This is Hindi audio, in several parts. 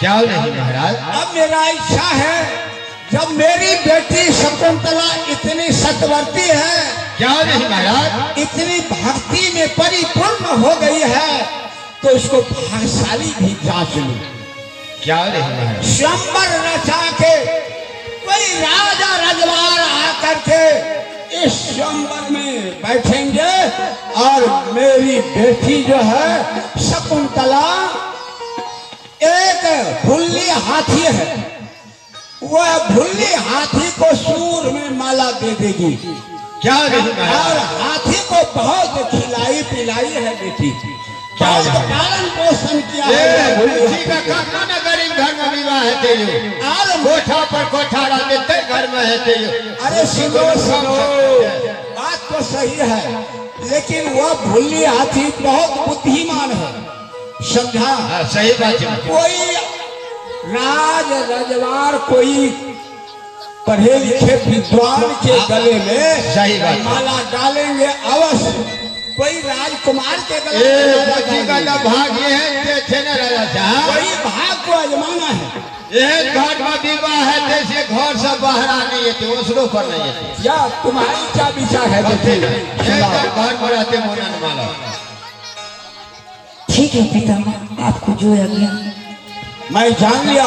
क्या नहीं महाराज? अब मेरा इच्छा है, जब मेरी बेटी शकुंतला इतनी सतवर्ती है, क्या नहीं महाराज? इतनी भक्ति में परिपूर्ण हो गई है, तो इसको भाग्यशाली भी जांच लूं। क्या नहीं महाराज? स्वयंवर रचा के कोई राजा रजवार आकर के इस स्वयंवर में बैठेंगे और मेरी बेटी जो है शकुंतला एक भुल्ली हाथी है, वह भुल्ली हाथी को सूर में माला दे देगी। क्या नहीं महाराज? और हाथी को बहुत खिलाई पिलाई है बेटी, बहुत पालन पोषण किया है। उसी का काम ना गरीब घर में विवाह है तेरे और कोठा पर कोठा रहते घर में है तेरे। अरे सुनो सुनो, बात तो सही है, लेकिन वह भुल्ली हाथी बहुत बुद्धिमान है, समझा? हाँ, सही बात है। कोई राज रजवार कोई पढ़े लिखे विद्वान के गले में सही बात है। माला डालेंगे अवश्य, कोई राजकुमार के गले बच्ची का तो भाग्य है थे ना राजा साहब, कोई भाग को आजमाना है। एक घर में विवाह है जैसे घर से बाहर नहीं है तो उसरो पर नहीं है। या तुम्हारी क्या विचार है बेटी? घर में रहते मोनन माला। ठीक है पितामह, आपको जो आज्ञा। मैं जान लिया,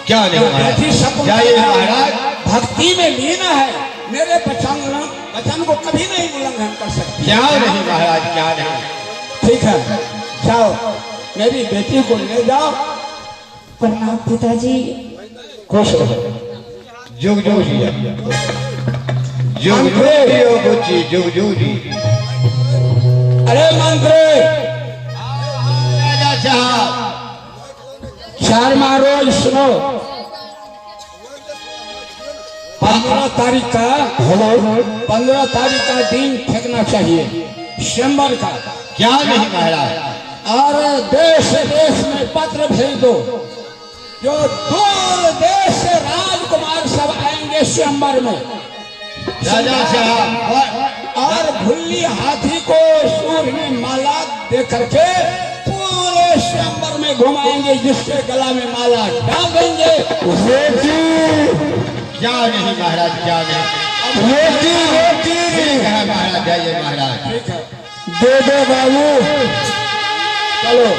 क्या नहीं बेटी शकुंतला जाइए महाराज। भक्ति में लीन है, मेरे वचन को कभी नहीं उल्लंघन कर सकती। क्या नहीं महाराज? क्या नहीं? ठीक है, जाओ मेरी बेटी को ले जाओ। प्रणाम पिताजी। खुश रहो। जुग जुग जी जुग जुग जी जुग जुग जी। अरे मंत्री राजा साहब, चार रोज सुनो, 15 तारीख का 15 तारीख का दिन फेंकना चाहिए स्वयंवर का। क्या नहीं महाराज? और देश देश में पत्र भेज दो, जो दूर देश से राजकुमार सब आएंगे स्वयंवर में। राजा साहब, और भुल्ली हाथी को सूर में माला दे करके पूरे स्वयंवर में घुमाएंगे, जिसके गला में माला डाल देंगे। क्या नहीं महाराज? क्या नहीं? ठीक है महाराज, जाइए महाराज। दे दो बाबू, चलो।